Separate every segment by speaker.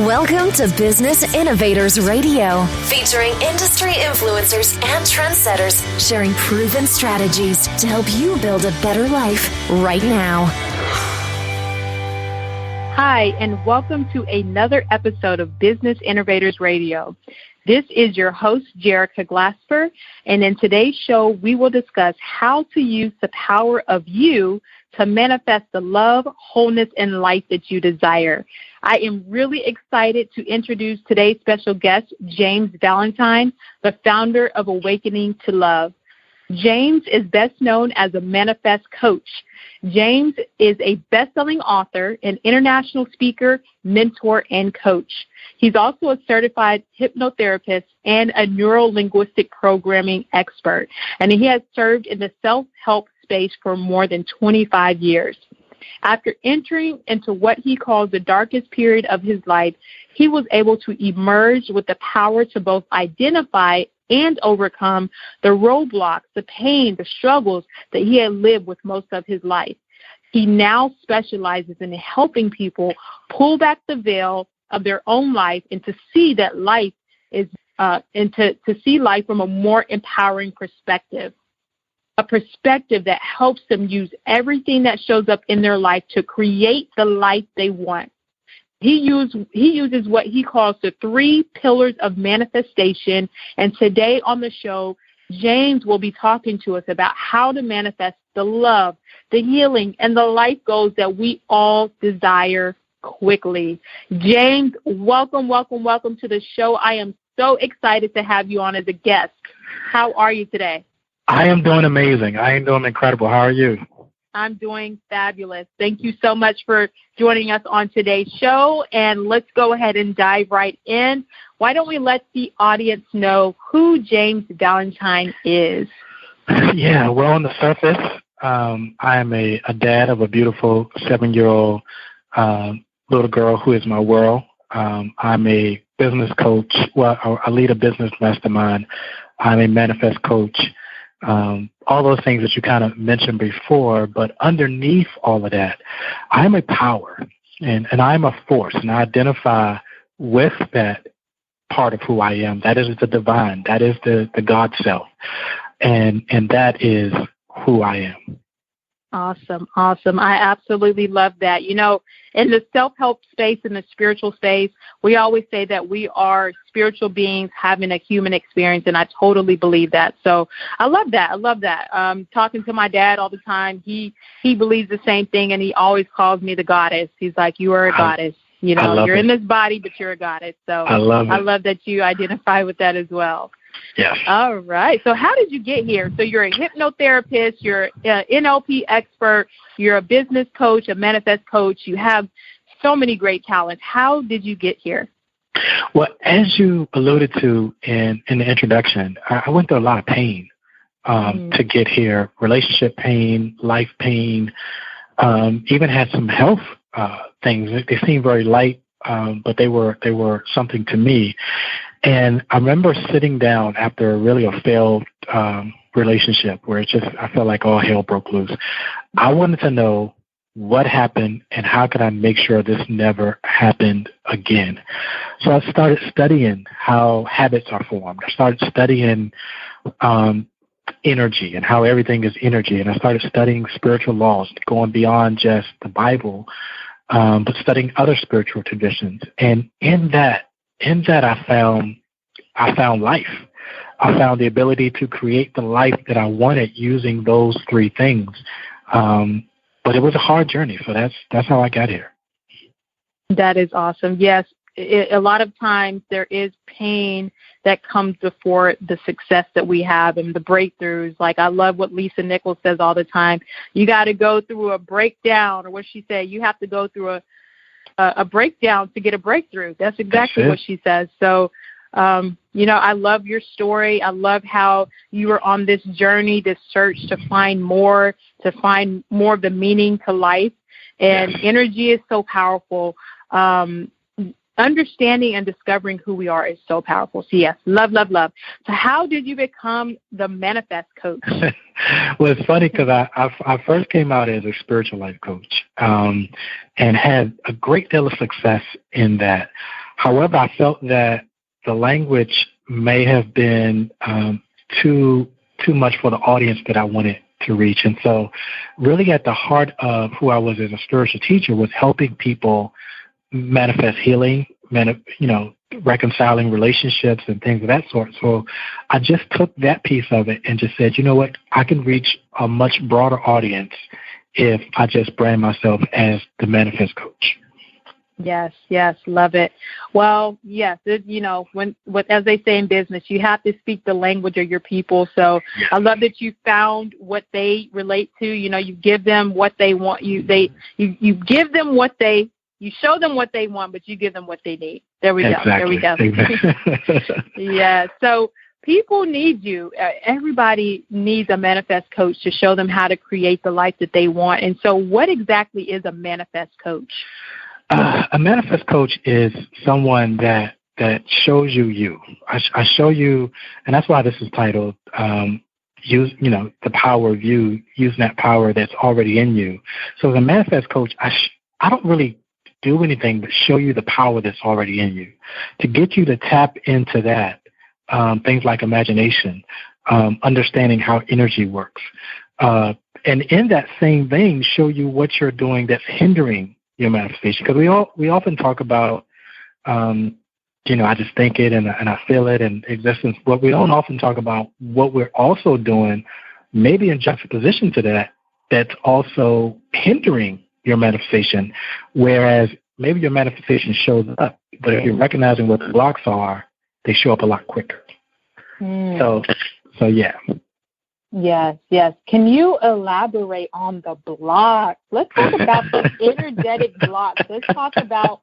Speaker 1: Welcome to Business Innovators Radio, featuring industry influencers and trendsetters sharing proven strategies to help you build a better life right now.
Speaker 2: Hi, and welcome to another episode of Business Innovators Radio. This is your host, Jerica Glasper, and in today's show, we will discuss how to use the power of you to manifest the love, wholeness, and life that you desire. I am really excited to introduce today's special guest, James Valentine, the founder of Awakening to Love. James is best known as a manifest coach. James is a best-selling author, an international speaker, mentor, and coach. He's also a certified hypnotherapist and a neuro-linguistic programming expert, and he has served in the self-help space for more than 25 years. After entering into what he calls the darkest period of his life, he was able to emerge with the power to both identify and overcome the roadblocks, the pain, the struggles that he had lived with most of his life. He now specializes in helping people pull back the veil of their own life and to see that life is, to see life from a more empowering perspective. A perspective that helps them use everything that shows up in their life to create the life they want. He uses what he calls the 3 pillars of manifestation, and today on the show, James will be talking to us about how to manifest the love, the healing, and the life goals that we all desire quickly. James, welcome to the show. I am so excited to have you on as a guest. How are you today?
Speaker 3: I am doing amazing. I am doing incredible. How are you?
Speaker 2: I'm doing fabulous. Thank you so much for joining us on today's show, and let's go ahead and dive right in. Why don't we let the audience know who James Valentine is?
Speaker 3: Yeah, well, on the surface, I am a dad of a beautiful 7-year-old little girl who is my world. I'm a business coach. Well, I lead a business mastermind. I'm a manifest coach. All those things that you kind of mentioned before, but underneath all of that, I'm a power and I'm a force, and I identify with that part of who I am. That is the divine. That is the God self. And that is who I am.
Speaker 2: Awesome. I absolutely love that. You know, in the self-help space, in the spiritual space, we always say that we are spiritual beings having a human experience, and I totally believe that. So I love that. Talking to my dad all the time, he believes the same thing, and he always calls me the goddess. He's like, you are a goddess. You know, you're in this body, but you're a goddess. So I love that you identify with that as well.
Speaker 3: Yes.
Speaker 2: All right. So how did you get here? So you're a hypnotherapist, you're an NLP expert, you're a business coach, a manifest coach. You have so many great talents. How did you get here?
Speaker 3: Well, as you alluded to in the introduction, I went through a lot of pain to get here. Relationship pain, life pain, even had some health things. They seemed very light, but they were something to me. And I remember sitting down after a failed relationship where I felt like all hell broke loose. I wanted to know what happened and how could I make sure this never happened again. So I started studying how habits are formed. I started studying energy and how everything is energy. And I started studying spiritual laws, going beyond just the Bible, but studying other spiritual traditions. And in that I found life. I found the ability to create the life that I wanted using those 3 things. But it was a hard journey, so that's how I got here.
Speaker 2: That is awesome. Yes, a lot of times there is pain that comes before the success that we have and the breakthroughs. Like I love what Lisa Nichols says all the time. You got to go through a breakdown, or what she said, you have to go through a breakdown to get a breakthrough. That's exactly what she says. So, you know, I love your story. I love how you were on this journey, this search to find more of the meaning to life. And energy is so powerful. Understanding and discovering who we are is so powerful. So yes, love. So how did you become the manifest coach?
Speaker 3: Well, it's funny because I first came out as a spiritual life coach and had a great deal of success in that. However, I felt that the language may have been too much for the audience that I wanted to reach. And so really at the heart of who I was as a spiritual teacher was helping people manifest healing, reconciling relationships and things of that sort. So I just took that piece of it and just said, you know what, I can reach a much broader audience if I just brand myself as the manifest coach.
Speaker 2: Yes, love it. Well, yes, as they say in business, you have to speak the language of your people. So yes. I love that you found what they relate to. You give them what they want. You give them what you show them what they want, but you give them what they need. There we go. There we go. Yeah. So people need you. Everybody needs a manifest coach to show them how to create the life that they want. And so what exactly is a manifest coach?
Speaker 3: A manifest coach is someone that shows you. I show you, and that's why this is titled, use, the power of you, using that power that's already in you. So as a manifest coach, I don't really do anything but show you the power that's already in you to get you to tap into that, things like imagination, understanding how energy works. And in that same vein, show you what you're doing that's hindering your manifestation, because we often talk about, I just think it and I feel it in existence, but we don't often talk about what we're also doing, maybe in juxtaposition to that, that's also hindering your manifestation, whereas maybe your manifestation shows up, but if you're recognizing what the blocks are, they show up a lot quicker. So yeah.
Speaker 2: Yes. Can you elaborate on the blocks? Let's talk about the energetic blocks. Let's talk about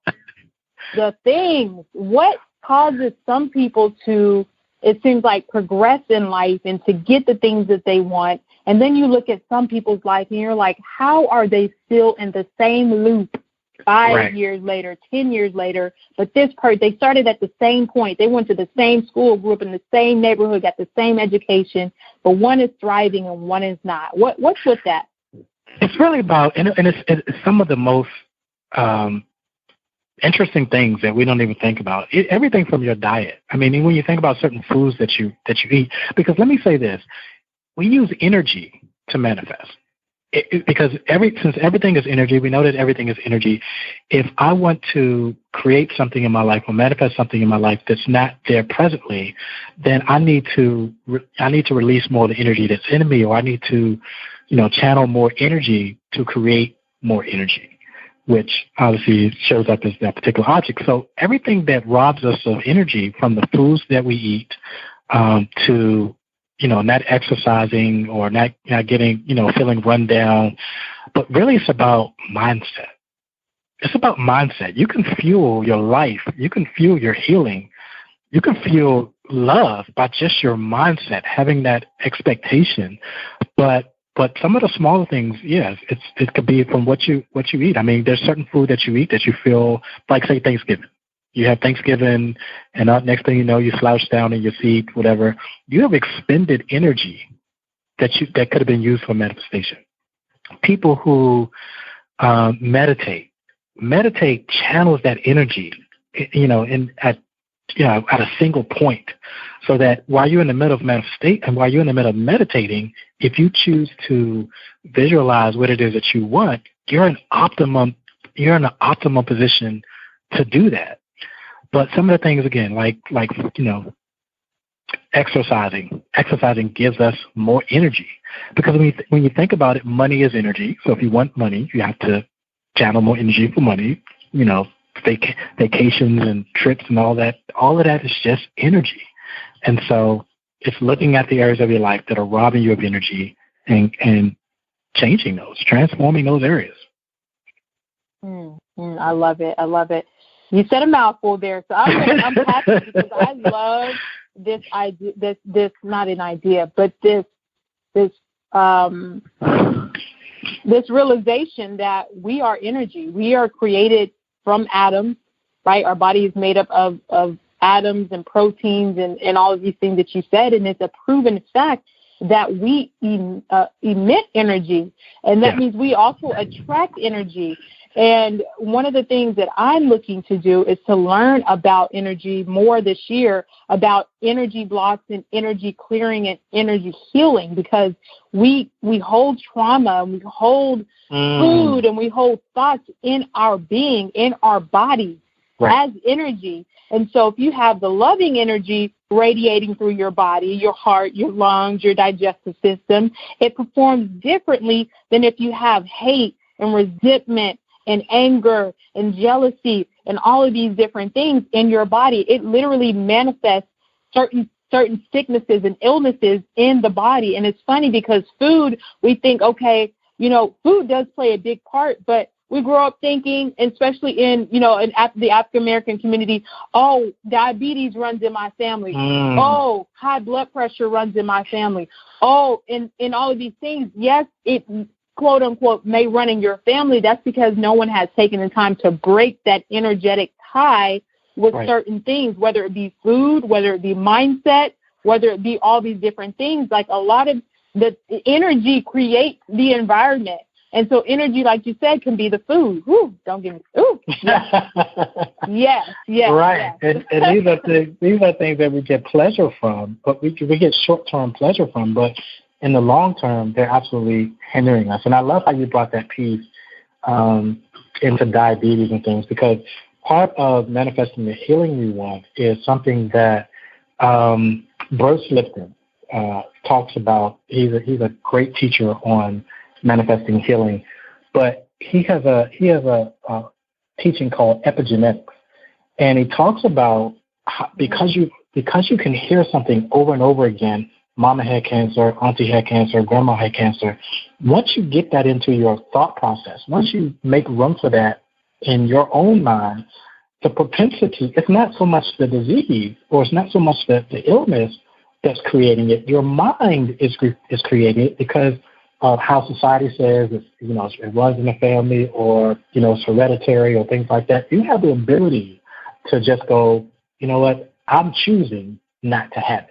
Speaker 2: the things. What causes some people to, it seems like, progress in life and to get the things that they want? And then you look at some people's life and you're like, how are they still in the same loop 5 years later, 10 years later? But this part, they started at the same point. They went to the same school, grew up in the same neighborhood, got the same education, but one is thriving and one is not. What's with that?
Speaker 3: It's really about, and it's some of the most interesting things that we don't even think about. Everything from your diet. I mean, when you think about certain foods that you eat, because let me say this, we use energy to manifest. Because since everything is energy, we know that everything is energy. If I want to create something in my life or manifest something in my life that's not there presently, then I need to release more of the energy that's in me, or I need to, channel more energy to create more energy, which obviously shows up as that particular object. So everything that robs us of energy, from the foods that we eat to not exercising or not getting, feeling run down. But really it's about mindset. It's about mindset. You can fuel your life. You can fuel your healing. You can fuel love by just your mindset, having that expectation. But some of the smaller things, yes, it could be from what you eat. I mean, there's certain food that you eat that you feel like, say, Thanksgiving. You have Thanksgiving, and next thing you know, you slouch down in your seat, whatever. You have expended energy that could have been used for manifestation. People who meditate channels that energy, at a single point, so that while you're in the middle of manifestation and while you're in the middle of meditating, if you choose to visualize what it is that you want, you're in an optimum position to do that. But some of the things, again, like exercising gives us more energy, because when you think about it, money is energy. So if you want money, you have to channel more energy for money. Vacations and trips and all that. All of that is just energy. And so it's looking at the areas of your life that are robbing you of energy and changing those, transforming those areas.
Speaker 2: I love it. You said a mouthful there, so I'm going to unpack it, because I love this idea. This not an idea, but this realization that we are energy. We are created from atoms, right? Our body is made up of atoms and proteins and all of these things that you said, and it's a proven fact that we emit energy, and that means we also attract energy. And one of the things that I'm looking to do is to learn about energy more this year, about energy blocks and energy clearing and energy healing, because we hold trauma and we hold food and we hold thoughts in our being, in our body as energy. And so if you have the loving energy radiating through your body, your heart, your lungs, your digestive system, it performs differently than if you have hate and resentment and anger and jealousy and all of these different things in your body. It literally manifests certain sicknesses and illnesses in the body. And it's funny because food, we think, okay, food does play a big part, but we grow up thinking, especially in the African-American community, oh, diabetes runs in my family. Oh, high blood pressure runs in my family. Oh, and all of these things, yes, it quote unquote may run in your family. That's because no one has taken the time to break that energetic tie with certain things, whether it be food, whether it be mindset, whether it be all these different things. Like a lot of the energy creates the environment. And so energy, like you said, can be the food. Ooh, don't get me. Ooh, yes.
Speaker 3: Right.
Speaker 2: Yes.
Speaker 3: And these are things that we get pleasure from, but we get short-term pleasure from, but in the long term, they're absolutely hindering us. And I love how you brought that piece into diabetes and things, because part of manifesting the healing we want is something that Bruce Lipton talks about. He's a great teacher on manifesting healing, but he has a teaching called epigenetics, and he talks about how, because you can hear something over and over again. Mama had cancer, auntie had cancer, grandma had cancer. Once you get that into your thought process, once you make room for that in your own mind, the propensity, it's not so much the disease, or it's not so much the illness that's creating it. Your mind is creating it because of how society says it runs in the family, or it's hereditary, or things like that. You have the ability to just go, you know what, I'm choosing not to have it.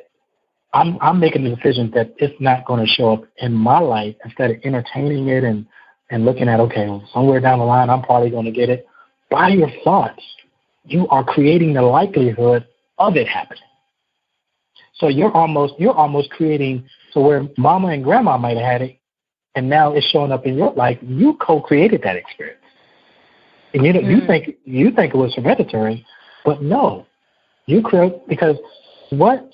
Speaker 3: I'm making the decision that it's not going to show up in my life, instead of entertaining it and looking at, okay, well, somewhere down the line I'm probably going to get it. By your thoughts, you are creating the likelihood of it happening. So you're almost creating, so where mama and grandma might have had it, and now it's showing up in your life, you co-created that experience. And you think it was hereditary, but no, you create, because when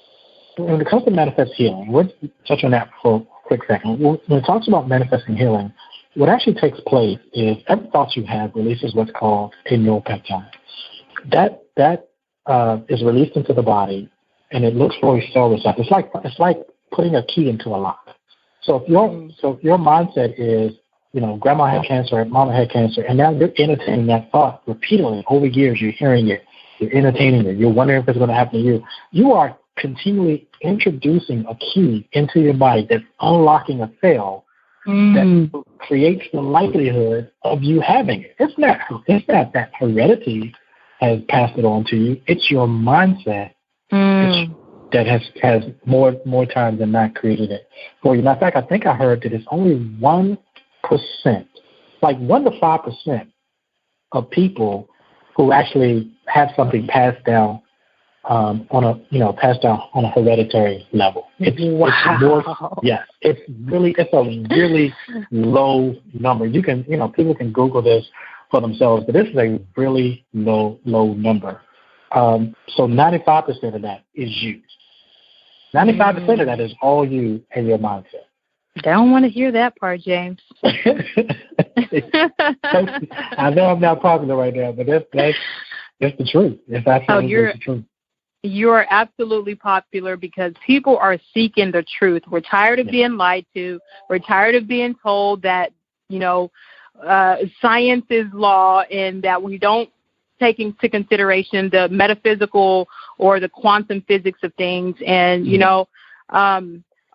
Speaker 3: it comes to manifest healing, we'll touch on that for a quick second. When it talks about manifesting healing, what actually takes place is every thought you have releases what's called a neuropeptide. That is released into the body, and it looks for a cell receptor. It's like putting a key into a lock. So if your mindset is, grandma had cancer, mama had cancer, and now you're entertaining that thought repeatedly over years, you're hearing it, you're entertaining it, you're wondering if it's going to happen to you. You are continually introducing a key into your body that's unlocking a cell that creates the likelihood of you having it. It's not that heredity has passed it on to you. It's your mindset that has more times than not created it for you. In fact, I think I heard that it's only 1%, like 1 to 5% of people who actually have something passed down on a hereditary level. It's a really low number. You can, people can Google this for themselves, but this is a really low number. So 95% of that is you. 95% of that is all you and your mindset.
Speaker 2: I don't want to hear that part, James.
Speaker 3: I know I'm not popular right now, but that's the truth. It's absolutely the truth.
Speaker 2: You are absolutely popular because people are seeking the truth. We're tired of being lied to. We're tired of being told that, science is law and that we don't take into consideration the metaphysical or the quantum physics of things. And,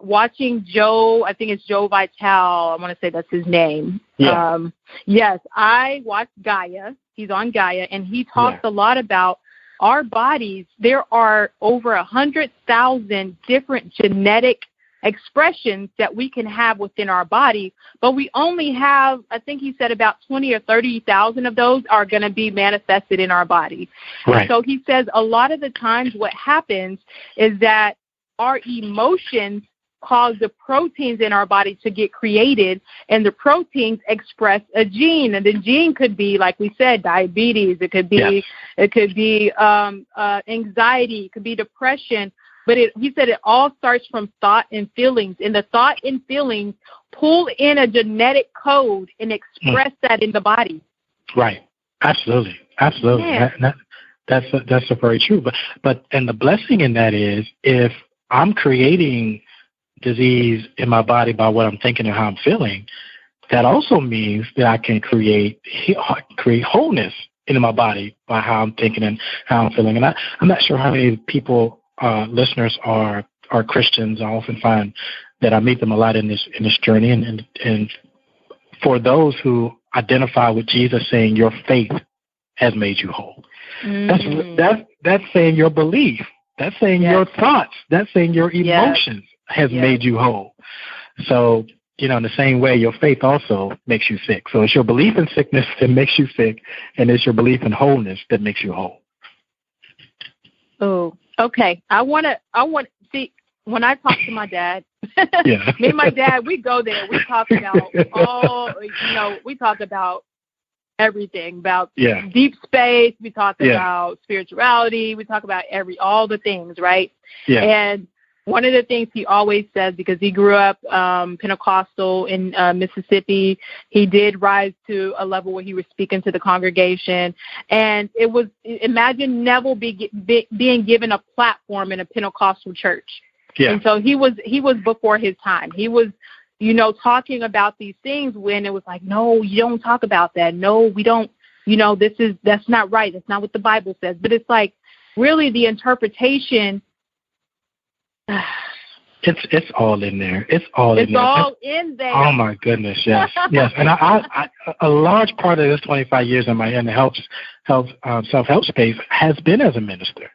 Speaker 2: watching Joe, I think it's Joe Vitale, I want to say that's his name. Yeah. Yes, I watched Gaia. He's on Gaia, and he talks a lot about our bodies. There are over 100,000 different genetic expressions that we can have within our body, but we only have, I think he said, about 20 or 30,000 of those are going to be manifested in our body.
Speaker 3: Right.
Speaker 2: And so he says a lot of the times what happens is that our emotions cause the proteins in our body to get created, and the proteins express a gene, and the gene could be, like we said, diabetes. It could be,
Speaker 3: yes.
Speaker 2: It could be anxiety. It could be depression. But he said it all starts from thought and feelings, and the thought and feelings pull in a genetic code and express that in the body.
Speaker 3: Right. Absolutely. Absolutely.
Speaker 2: Yeah.
Speaker 3: That's very true. But and the blessing in that is, if I'm creating disease in my body by what I'm thinking and how I'm feeling, that also means that I can create wholeness in my body by how I'm thinking and how I'm feeling. And I'm not sure how many people, listeners, are Christians. I often find that I meet them a lot in this journey. And for those who identify with Jesus saying, your faith has made you whole. That's saying your belief. That's saying your thoughts. That's saying your emotions has made you whole. So, in the same way, your faith also makes you sick. So it's your belief in sickness that makes you sick, and it's your belief in wholeness that makes you whole.
Speaker 2: Oh, okay. I want see, when I talk to my dad, me and my dad, we go there. We talk about we talk about everything, about deep space. We talk about spirituality. We talk about all the things, right? Yeah. And one of the things he always says, because he grew up Pentecostal in Mississippi, he did rise to a level where he was speaking to the congregation. And it was, imagine Neville being given a platform in a Pentecostal church. Yeah. And so he was before his time. He was, talking about these things when it was like, no, you don't talk about that. No, we don't, that's not right. That's not what the Bible says. But it's like, really the interpretation.
Speaker 3: It's all in there. It's all in there. Oh my goodness, yes, yes. And I a large part of this 25 years in the self-help space has been as a minister,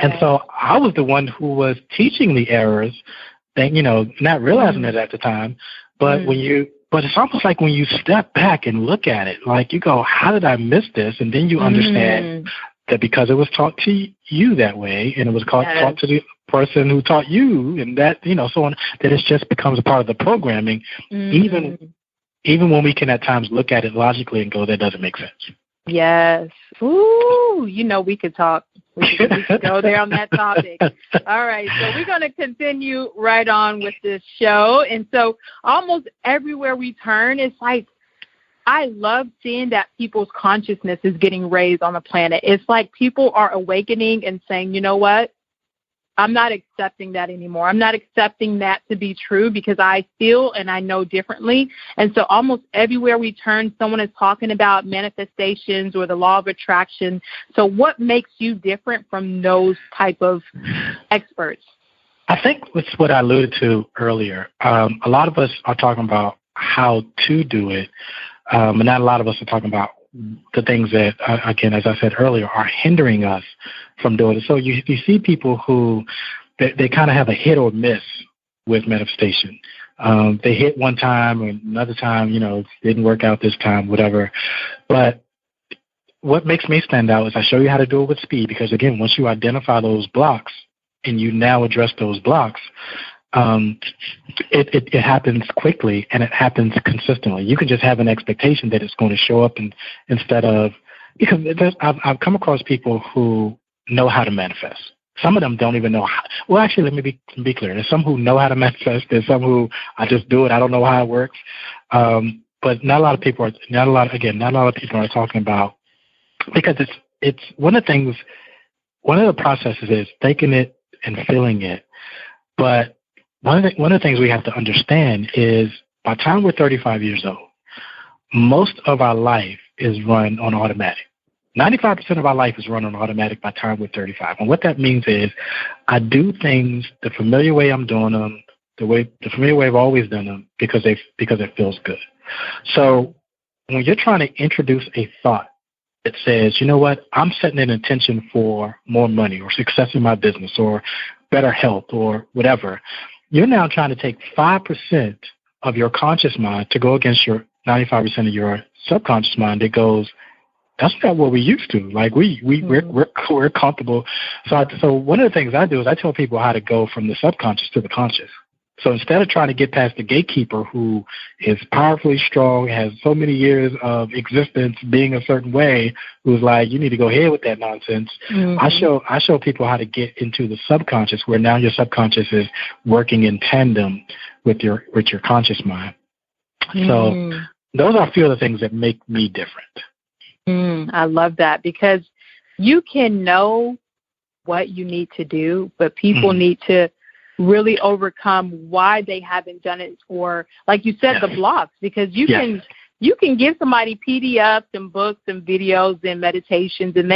Speaker 3: and so I was the one who was teaching the errors, not realizing it at the time. But but it's almost like when you step back and look at it, like you go, how did I miss this? And then you understand that because it was taught to you that way, and it was taught to the person who taught you, and that, so on, that it just becomes a part of the programming, even when we can at times look at it logically and go, that doesn't make sense.
Speaker 2: Yes. Ooh, we could talk. We could go there on that topic. All right, so we're going to continue right on with this show. And so almost everywhere we turn, it's like, I love seeing that people's consciousness is getting raised on the planet. It's like people are awakening and saying, you know what? I'm not accepting that anymore. I'm not accepting that to be true because I feel and I know differently. And so almost everywhere we turn, someone is talking about manifestations or the law of attraction. So what makes you different from those type of experts?
Speaker 3: I think it's what I alluded to earlier. A lot of us are talking about how to do it, but not a lot of us are talking about the things that, again, as I said earlier, are hindering us from doing it. So you see people who, they kind of have a hit or miss with manifestation. They hit one time, and another time, didn't work out this time, whatever. But what makes me stand out is I show you how to do it with speed, because, again, once you identify those blocks and you now address those blocks, it happens quickly, and it happens consistently. You can just have an expectation that it's going to show up, and instead of, because I've come across people who know how to manifest. Some of them don't even know how. Well, actually, let me be clear. There's some who know how to manifest. There's some who I just do it. I don't know how it works. But not a lot of people are talking about, because it's one of the processes is thinking it and feeling it. But one of the things we have to understand is by the time we're 35 years old, most of our life is run on automatic. 95% of our life is run on automatic by the time we're 35. And what that means is I do things the familiar way I'm doing them, the familiar way I've always done them, because it feels good. So when you're trying to introduce a thought that says, you know what, I'm setting an intention for more money or success in my business or better health or whatever, you're now trying to take 5% of your conscious mind to go against your 95% of your subconscious mind that goes, that's not what we used to. Like we're comfortable. So one of the things I do is I tell people how to go from the subconscious to the conscious. So instead of trying to get past the gatekeeper who is powerfully strong, has so many years of existence being a certain way, who's like, you need to go ahead with that nonsense. I show people how to get into the subconscious, where now your subconscious is working in tandem with your conscious mind. So those are a few of the things that make me different.
Speaker 2: I love that, because you can know what you need to do, but people need to really overcome why they haven't done it, or like you said, the blocks, because you can give somebody PDFs and books and videos and meditations, and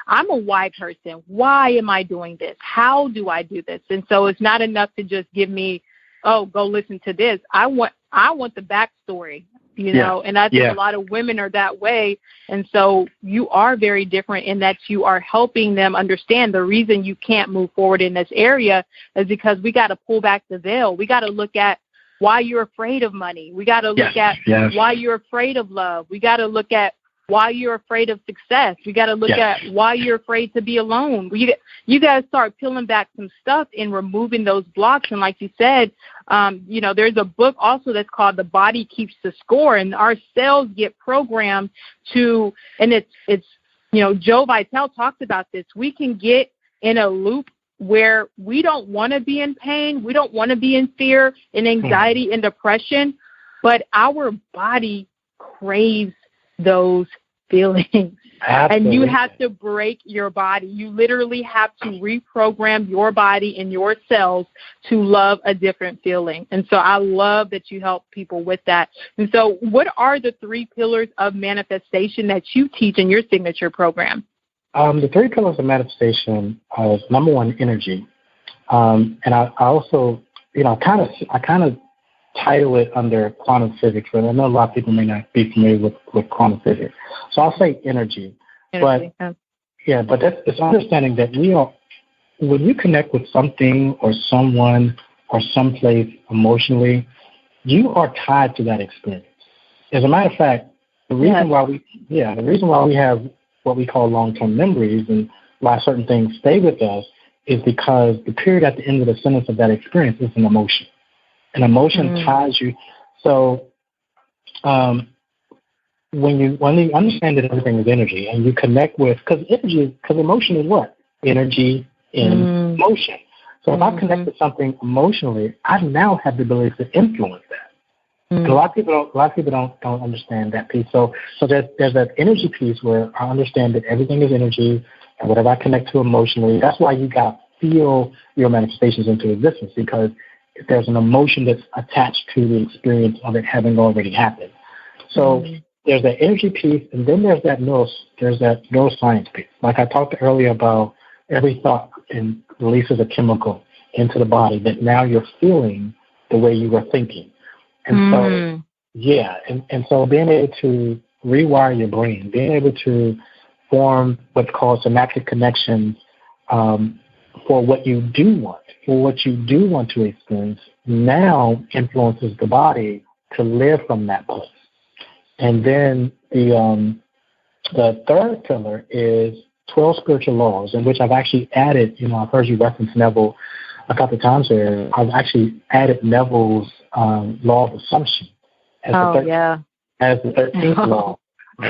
Speaker 2: I'm a why person. Why am I doing this? How do I do this? And so it's not enough to just give me, oh, go listen to this. I want the backstory. And I think a lot of women are that way. And so you are very different in that you are helping them understand the reason you can't move forward in this area is because we got to pull back the veil. We got to look at why you're afraid of money. We got to look at why you're afraid of love. We got to look at why you're afraid of success. We got to look at why you're afraid to be alone. You got to start peeling back some stuff and removing those blocks. And like you said, there's a book also that's called The Body Keeps the Score, and our cells get programmed to, and it's Joe Vitale talks about this. We can get in a loop where we don't want to be in pain. We don't want to be in fear and anxiety and depression, but our body craves those feelings. Absolutely. And you have to break your body. You literally have to reprogram your body and your cells to love a different feeling. And so I love that you help people with that. And so what are the 3 pillars of manifestation that you teach in your signature program?
Speaker 3: The 3 pillars of manifestation is, number 1, energy. And I also, I kind of title it under quantum physics, but I know a lot of people may not be familiar with quantum physics. So I'll say energy. But it's understanding that when you connect with something or someone or someplace emotionally, you are tied to that experience. As a matter of fact, the reason why we have what we call long-term memories and why certain things stay with us is because the period at the end of the sentence of that experience is an emotion. An emotion ties you. So when you understand that everything is energy and you connect with, because emotion is what? Energy in motion. So if I connect with something emotionally, I now have the ability to influence that. A lot of people don't understand that piece. So there's that energy piece where I understand that everything is energy, and whatever I connect to emotionally, that's why you got to feel your manifestations into existence, because there's an emotion that's attached to the experience of it having already happened. So there's that energy piece, and then there's that neuroscience piece. Like I talked earlier about, every thought releases a chemical into the body that now you're feeling the way you were thinking. And so being able to rewire your brain, being able to form what's called synaptic connections for what you do want to experience, now influences the body to live from that place. And then the 3rd pillar is 12 spiritual laws, in which I've actually added, I've heard you reference Neville a couple of times here. I've actually added Neville's law of assumption as the 13th law,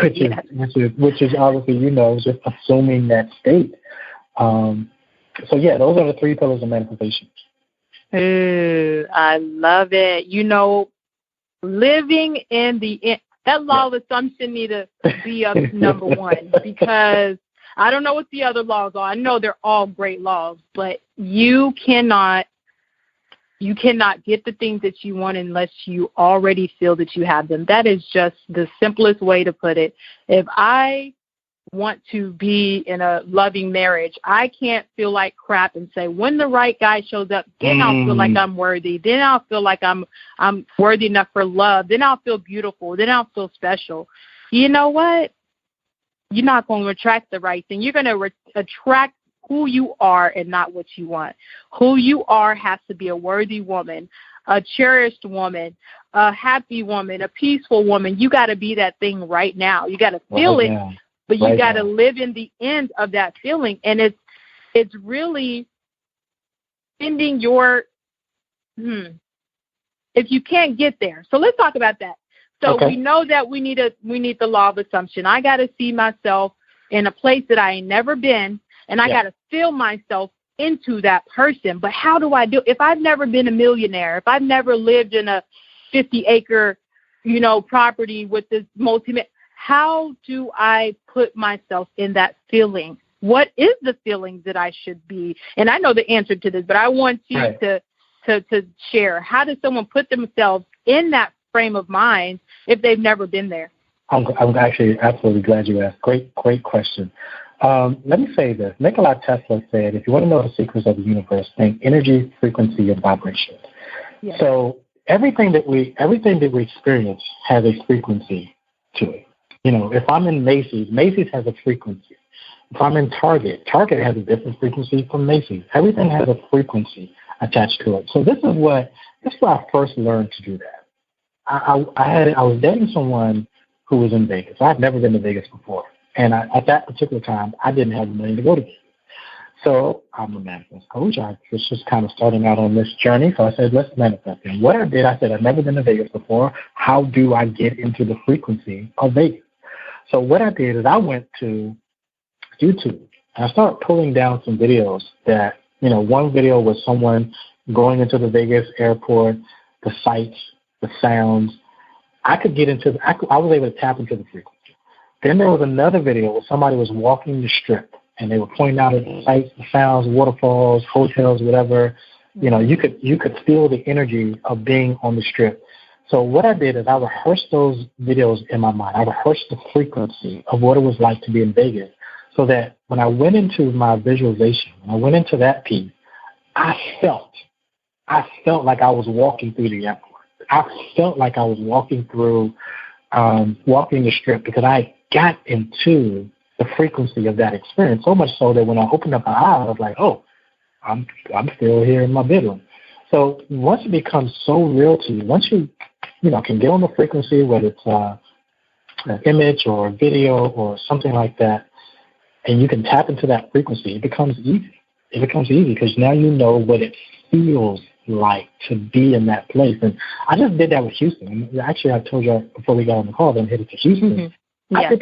Speaker 3: which is obviously, just assuming that state. So those are the 3 pillars of manifestation.
Speaker 2: Ooh, I love it. Living in that law of assumption need to be up number 1, because I don't know what the other laws are. I know they're all great laws, but you cannot get the things that you want unless you already feel that you have them. That is just the simplest way to put it. If I want to be in a loving marriage, I can't feel like crap and say, when the right guy shows up, then I'll feel like I'm worthy. Then I'll feel like I'm worthy enough for love. Then I'll feel beautiful. Then I'll feel special. You know what? You're not going to attract the right thing. You're going to attract who you are and not what you want. Who you are has to be a worthy woman, a cherished woman, a happy woman, a peaceful woman. You got to be that thing right now. You got to feel it, but you got to live in the end of that feeling. And it's really spending your, if you can't get there. So let's talk about that. So we know that we need the law of assumption. I got to see myself in a place that I ain't never been, and I got to feel myself into that person. But how do I do it? If I've never been a millionaire, if I've never lived in a 50-acre, property with this how do I put myself in that feeling? What is the feeling that I should be? And I know the answer to this, but I want you to share. How does someone put themselves in that frame of mind if they've never been there?
Speaker 3: I'm actually absolutely glad you asked. Great question. Let me say this. Nikola Tesla said, if you want to know the secrets of the universe, think energy, frequency, and vibration. Yes. So everything that we experience has a frequency to it. If I'm in Macy's has a frequency. If I'm in Target has a different frequency from Macy's. Everything has a frequency attached to it. So this is where I first learned to do that. I was dating someone who was in Vegas. I had never been to Vegas before. And at that particular time, I didn't have the money to go to Vegas. So I'm a manifest coach. I was just kind of starting out on this journey. So I said, let's manifest. And what I did, I said, I've never been to Vegas before. How do I get into the frequency of Vegas? So what I did is I went to YouTube and I started pulling down some videos that, one video was someone going into the Vegas airport, the sights, the sounds. I was able to tap into the frequency. Then there was another video where somebody was walking the strip and they were pointing out the sights, the sounds, waterfalls, hotels, whatever. You could feel the energy of being on the strip. So what I did is I rehearsed those videos in my mind. I rehearsed the frequency of what it was like to be in Vegas so that when I went into my visualization, when I went into that piece, I felt like I was walking through the airport. I felt like I was walking through, walking the strip because I got into the frequency of that experience, so much so that when I opened up my eyes, I was like, oh, I'm still here in my bedroom. So once it becomes so real to you, once you can get on the frequency, whether it's an image or a video or something like that, and you can tap into that frequency, it becomes easy. It becomes easy because now you know what it feels like to be in that place. And I just did that with Houston. Actually, I told you before we got on the call that I'm headed to Houston. Mm-hmm. Yeah. I did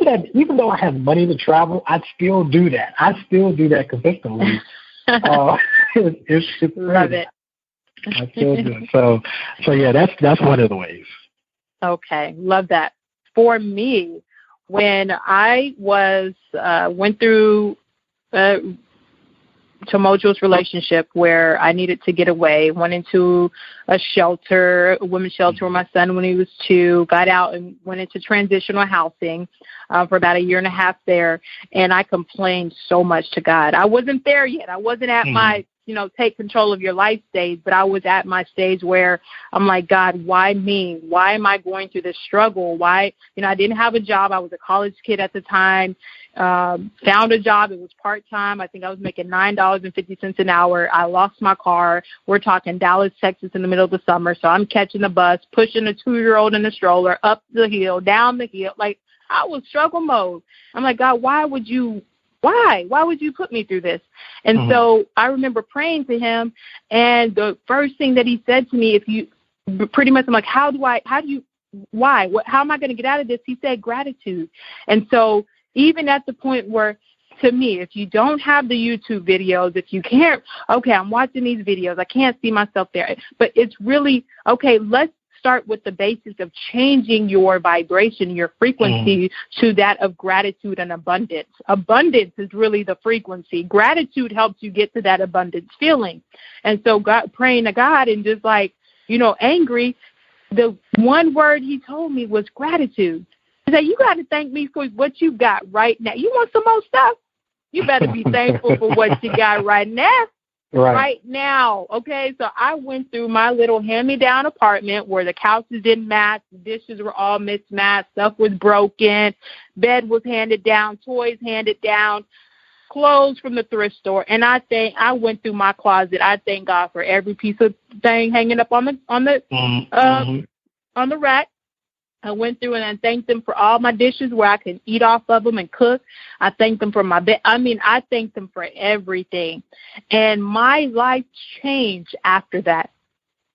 Speaker 3: that even though I have money to travel. I still do that. I still do that consistently. It's
Speaker 2: love it.
Speaker 3: I still do it. So yeah, that's one of the ways.
Speaker 2: Okay, love that. For me, when I went through a tumultuous relationship where I needed to get away, went into a women's shelter with my son when he was 2, got out and went into transitional housing for about a year and a half there, and I complained so much to God. I wasn't there yet. I wasn't at my take control of your life stage, but I was at my stage where I'm like, God, why me? Why am I going through this struggle? Why, I didn't have a job. I was a college kid at the time, found a job. It was part-time. I think I was making $9.50 an hour. I lost my car. We're talking Dallas, Texas in the middle of the summer. So I'm catching the bus, pushing a 2-year-old in a stroller up the hill, down the hill. Like I was struggle mode. I'm like, God, why would you put me through this? And so I remember praying to him, and the first thing that he said to me, I'm like, how am I going to get out of this? He said gratitude. And so even at the point where, to me, if you don't have the YouTube videos, if you can't, okay, I'm watching these videos, I can't see myself there, but it's really, okay, let's start with the basics of changing your vibration, your frequency to that of gratitude and abundance. Abundance is really the frequency. Gratitude helps you get to that abundance feeling. And so praying to God and just angry, the one word he told me was gratitude. He said, you got to thank me for what you got right now. You want some more stuff? You better be thankful for what you got right now. Right now, okay? So I went through my little hand-me-down apartment where the couches didn't match, the dishes were all mismatched, stuff was broken, bed was handed down, toys handed down. clothes from the thrift store, and I went through my closet. I thank God for every piece of thing hanging up on the rack. I went through and I thanked them for all my dishes where I can eat off of them and cook. I thanked them for my bed. I thanked them for everything. And my life changed after that.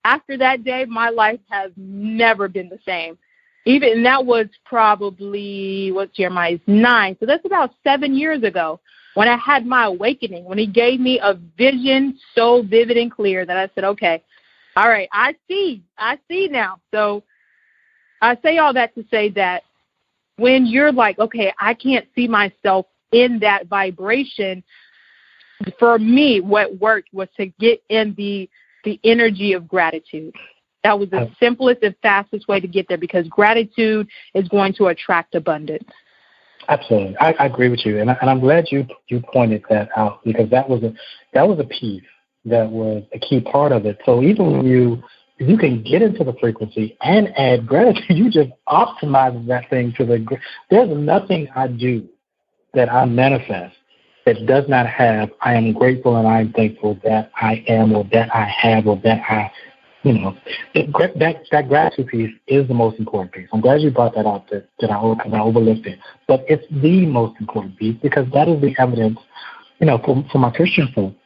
Speaker 2: After that day, my life has never been the same. And that was probably, Jeremiah's 9. So that's about 7 years ago when I had my awakening, when he gave me a vision so vivid and clear that I said, okay, all right, I see now. So I say all that to say that when you're like, okay, I can't see myself in that vibration, for me, what worked was to get in the energy of gratitude. That was the simplest and fastest way to get there, because gratitude is going to attract abundance.
Speaker 3: Absolutely. I agree with you. And I'm glad you pointed that out, because that was a piece that was a key part of it. So even when you can get into the frequency and add gratitude, you just optimize that thing to there's nothing I do that I manifest that does not have, I am grateful and I am thankful that I am, or that I have, or that I, that gratitude piece is the most important piece. I'm glad you brought that out, that I overlooked it. But it's the most important piece, because that is the evidence, for my Christian folks.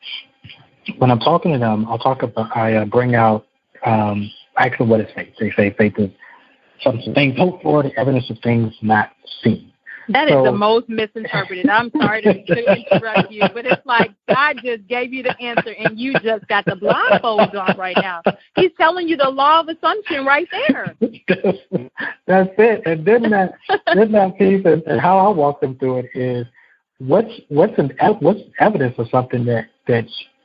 Speaker 3: When I'm talking to them, I bring out, actually, what is faith? They say faith is some things hoped for, the evidence of things not seen.
Speaker 2: That is the most misinterpreted. I'm sorry to interrupt you, but it's like God just gave you the answer, and you just got the blindfolds on right now. He's telling you the law of assumption right there.
Speaker 3: That's it. And then that piece, and how I walk them through it is, what's evidence of something that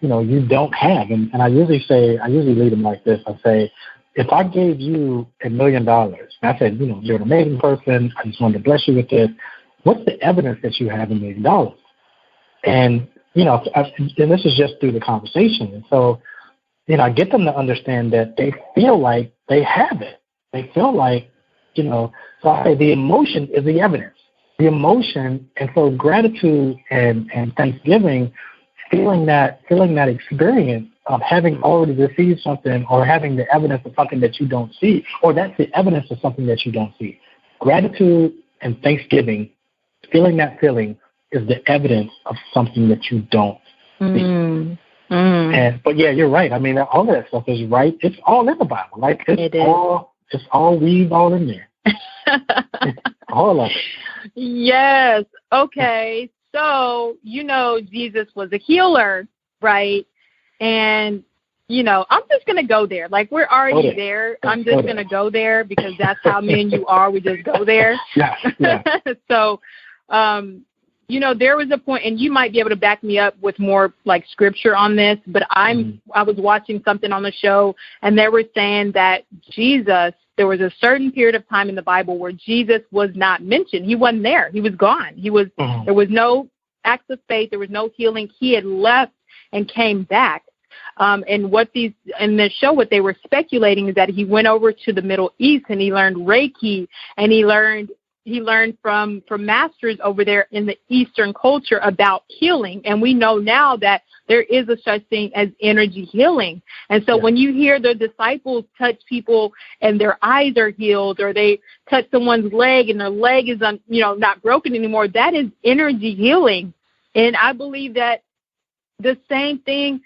Speaker 3: you don't have. And I usually lead them like this. I say, if I gave you $1 million, and I said, you're an amazing person, I just wanted to bless you with this, what's the evidence that you have $1 million? And, and this is just through the conversation. And so, I get them to understand that they feel like they have it. They feel like, so I say the emotion is the evidence. The emotion, and so gratitude and thanksgiving, feeling that experience of having already received something, or having the evidence of something that you don't see, or that's the evidence of something that you don't see. Gratitude and thanksgiving, feeling that feeling, is the evidence of something that you don't see. But yeah, you're right. I mean, all of that stuff is right. It's all in the Bible. Like it's all weaved all in there. All of it.
Speaker 2: Yes. Okay. So, Jesus was a healer, right? And, I'm just going to go there. Like, we're already there. I'm just going to go there, because that's how me and you are. We just go there.
Speaker 3: Yeah.
Speaker 2: So, there was a point, and you might be able to back me up with more, like, scripture on this, but I was watching something on the show, and they were saying that there was a certain period of time in the Bible where Jesus was not mentioned. He wasn't there. He was gone. There was no acts of faith. There was no healing. He had left and came back. And in the show, what they were speculating is that he went over to the Middle East and he learned Reiki, and he learned from masters over there in the Eastern culture about healing. And we know now that there is a such thing as energy healing. And so when you hear the disciples touch people and their eyes are healed, or they touch someone's leg and their leg is not broken anymore, that is energy healing. And I believe that the same thing,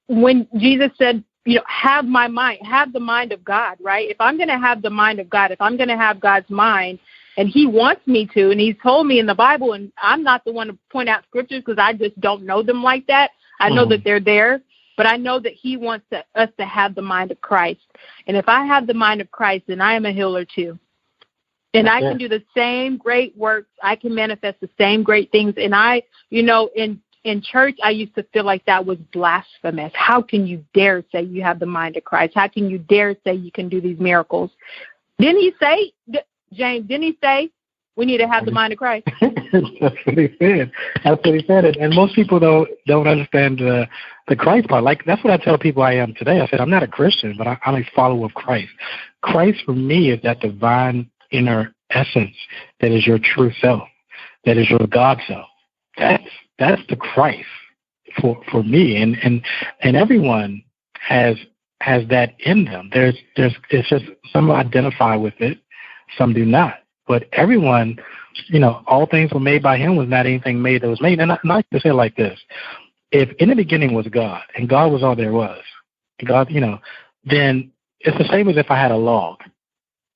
Speaker 2: when Jesus said, have my mind, have the mind of God, right? If I'm going to have the mind of God, if I'm going to have God's mind, and he wants me to, and he's told me in the Bible, and I'm not the one to point out scriptures because I just don't know them like that. I know that they're there, but I know that he wants us to have the mind of Christ. And if I have the mind of Christ, then I am a healer too. And I can do the same great works. I can manifest the same great things. And in church, I used to feel like that was blasphemous. How can you dare say you have the mind of Christ? How can you dare say you can do these miracles? Didn't he say, James, we need to have the mind of Christ?
Speaker 3: That's what he said. And most people don't understand the Christ part. Like, that's what I tell people I am today. I said, I'm not a Christian, but I'm a follower of Christ. Christ for me is that divine inner essence that is your true self, that is your God self. that's the Christ for me, and everyone has that in them. It's just some identify with it, some do not. But everyone, all things were made by him, was not anything made that was made. And I like to say it like this: if in the beginning was God, and God was all there was, God, then it's the same as if I had a log.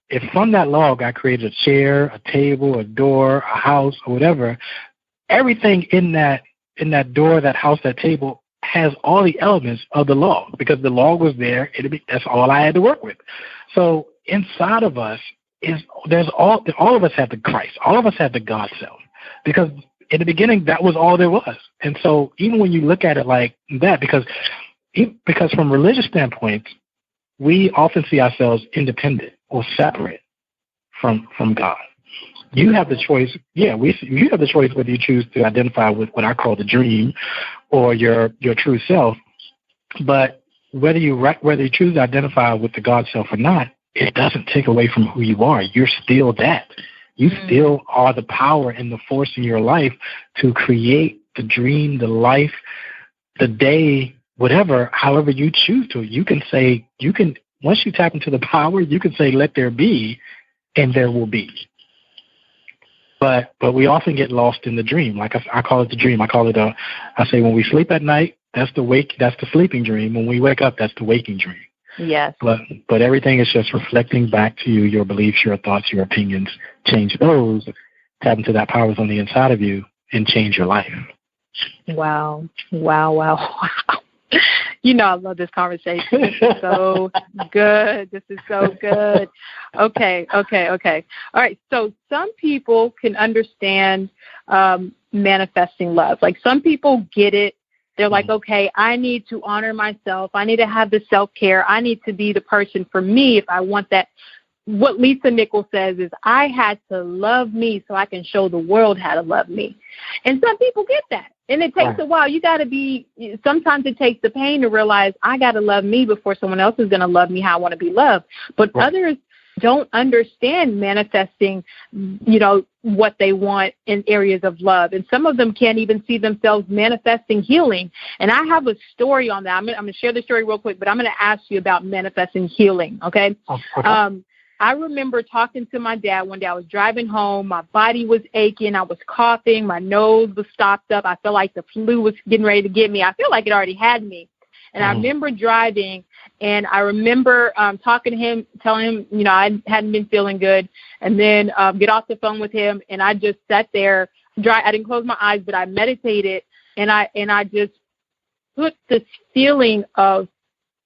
Speaker 3: If from that log I created a chair, a table, a door, a house, or whatever, everything in that door, that house, that table has all the elements of the log, because the log was there. That's all I had to work with. So inside of us there's all of us have the Christ. All of us have the God self, because in the beginning that was all there was. And so even when you look at it like that, because from religious standpoints, we often see ourselves independent or separate from God. You have the choice. Yeah, you have the choice whether you choose to identify with what I call the dream or your true self. But whether you choose to identify with the God self or not, it doesn't take away from who you are. You're still that. You still are the power and the force in your life to create the dream, the life, the day, whatever, however you choose to. Once you tap into the power, you can say, let there be, and there will be. But we often get lost in the dream. Like I call it the dream. I say when we sleep at night, that's the sleeping dream. When we wake up, that's the waking dream.
Speaker 2: Yes.
Speaker 3: But everything is just reflecting back to you, your beliefs, your thoughts, your opinions. Change those, tap into that power on the inside of you, and change your life.
Speaker 2: Wow. I love this conversation. This is so good. Okay. All right. So some people can understand manifesting love. Like some people get it. They're like, okay, I need to honor myself. I need to have the self-care. I need to be the person for me if I want that. What Lisa Nichols says is, I had to love me so I can show the world how to love me. And some people get that. And it takes a while. Sometimes it takes the pain to realize I got to love me before someone else is going to love me how I want to be loved. But others don't understand manifesting, what they want in areas of love. And some of them can't even see themselves manifesting healing. And I have a story on that. I'm going to share the story real quick, but I'm going to ask you about manifesting healing, okay? I remember talking to my dad one day. I was driving home. My body was aching. I was coughing. My nose was stopped up. I felt like the flu was getting ready to get me. I feel like it already had me. And I remember driving, and I remember talking to him, telling him, I hadn't been feeling good, and then get off the phone with him, and I just sat there. I didn't close my eyes, but I meditated, and I just put this feeling of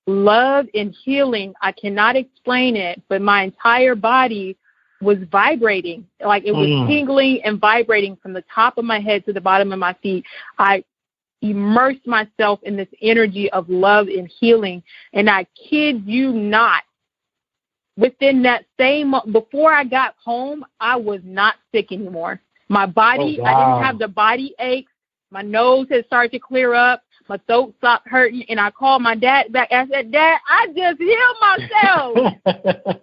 Speaker 2: love and healing. I cannot explain it, but my entire body was vibrating, like it was tingling and vibrating from the top of my head to the bottom of my feet. I immersed myself in this energy of love and healing, and I kid you not, within that before I got home, I was not sick anymore. My body, I didn't have the body aches. My nose had started to clear up. My throat stopped hurting, and I called my dad back. I said, Dad, I just healed myself.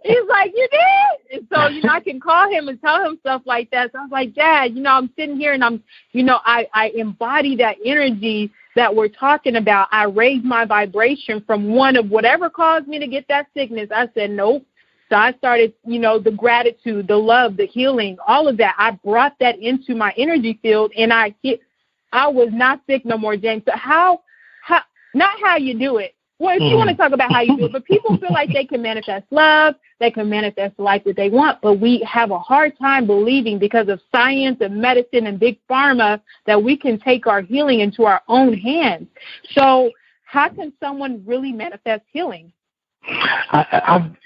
Speaker 2: He's like, you did? And so, I can call him and tell him stuff like that. So I was like, Dad, I'm sitting here, and I embody that energy that we're talking about. I raised my vibration from one of whatever caused me to get that sickness. I said, nope. So I started, the gratitude, the love, the healing, all of that. I brought that into my energy field, and I was not sick no more, James. So not how you do it. Well, if you want to talk about how you do it, but people feel like they can manifest love, they can manifest the life that they want, but we have a hard time believing because of science and medicine and big pharma that we can take our healing into our own hands. So how can someone really manifest healing?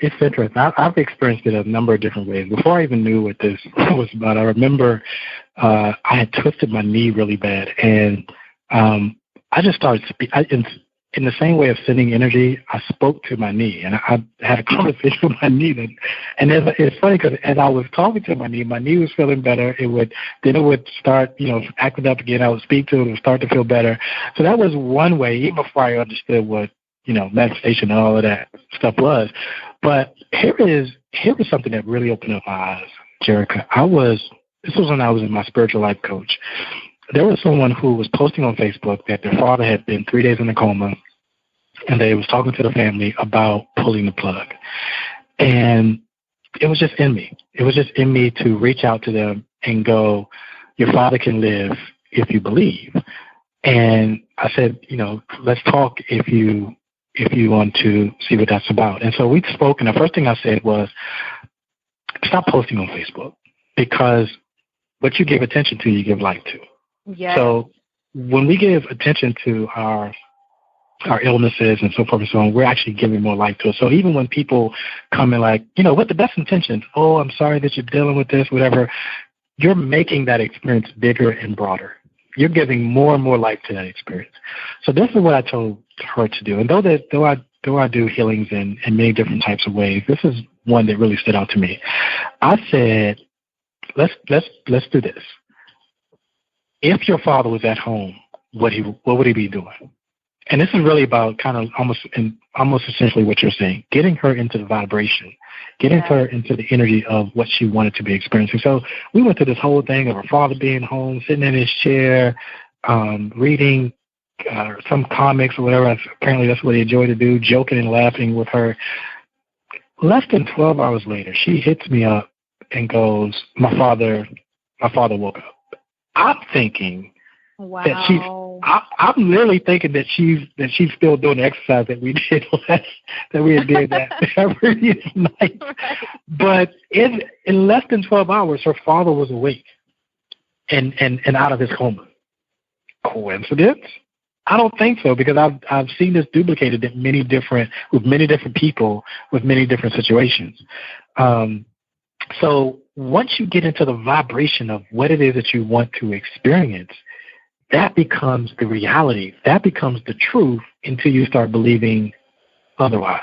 Speaker 3: It's interesting. I've experienced it a number of different ways. Before I even knew what this was about, I remember I had twisted my knee really bad, and I just started speaking. In the same way of sending energy, I spoke to my knee, and I had a conversation with my knee. And it's funny because as I was talking to my knee was feeling better. It would start, acting up again. I would speak to it would start to feel better. So that was one way, even before I understood what manifestation and all of that stuff was. But here was something that really opened up my eyes, Jerica. This was when I was in my spiritual life coach. there was someone who was posting on Facebook that their father had been 3 days in a coma, and they was talking to the family about pulling the plug. And it was just in me. It was just in me to reach out to them and go, your father can live if you believe. And I said, let's talk if you want to see what that's about. And so we spoke, and the first thing I said was, stop posting on Facebook, because what you give attention to, you give life to.
Speaker 2: Yes.
Speaker 3: So when we give attention to our illnesses and so forth and so on, we're actually giving more life to it. So even when people come in like, with the best intentions, oh, I'm sorry that you're dealing with this, whatever, you're making that experience bigger and broader. You're giving more and more life to that experience. So this is what I told her to do. And though I do healings in many different types of ways, this is one that really stood out to me. I said, let's do this. If your father was at home, what would he be doing? And this is really about kind of almost essentially what you're saying, getting her into the vibration, getting her into the energy of what she wanted to be experiencing. So we went through this whole thing of her father being home, sitting in his chair, reading some comics or whatever. Apparently that's what he enjoyed to do, joking and laughing with her. Less than 12 hours later, she hits me up and goes, my father woke up. I'm thinking that I'm literally thinking that she's still doing the exercise that we did that previous night.
Speaker 2: Right.
Speaker 3: But in less than 12 hours, her father was awake and out of his coma. Coincidence? I don't think so, because I've seen this duplicated with many different people with many different situations. So once you get into the vibration of what it is that you want to experience, that becomes the reality. That becomes the truth until you start believing otherwise.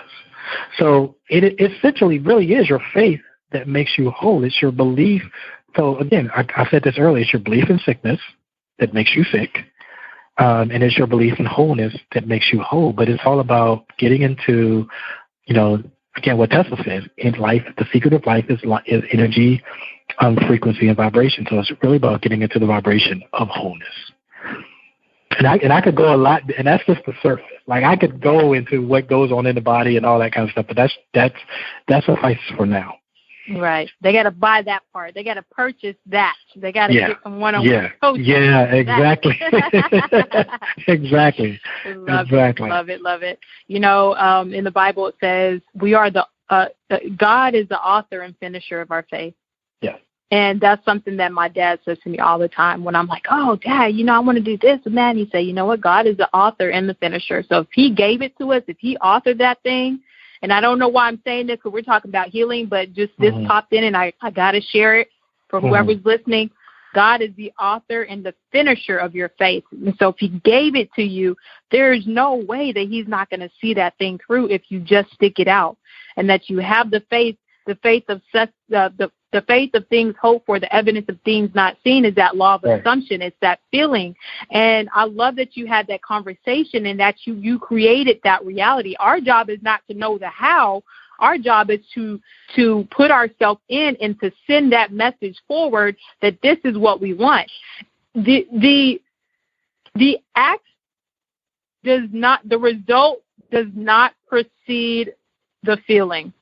Speaker 3: So it essentially really is your faith that makes you whole. It's your belief. So again, I said this earlier, it's your belief in sickness that makes you sick. And it's your belief in wholeness that makes you whole. But it's all about getting into, again, what Tesla says, in life, the secret of life is energy, frequency, and vibration. So it's really about getting into the vibration of wholeness. And I could go a lot, and that's just the surface. Like I could go into what goes on in the body and all that kind of stuff, but that's suffice for now.
Speaker 2: Right. They got to buy that part. They got to purchase that. They got to get some one-on-one coaching.
Speaker 3: Yeah, exactly. Exactly.
Speaker 2: Love it. In the Bible it says we are God is the author and finisher of our faith.
Speaker 3: Yeah.
Speaker 2: And that's something that my dad says to me all the time when I'm like, oh, Dad, I want to do this and that. And he say, you know what? God is the author and the finisher. So if he gave it to us, if he authored that thing, and I don't know why I'm saying this because we're talking about healing, but just this popped in and I got to share it for whoever's listening. God is the author and the finisher of your faith. And so if he gave it to you, there's no way that he's not going to see that thing through if you just stick it out, and that you have the faith of things hoped for, the evidence of things not seen is that law of assumption. It's that feeling. And I love that you had that conversation and that you created that reality. Our job is not to know the how. Our job is to put ourselves in and to send that message forward that this is what we want. The act does not, the result does not precede the feeling.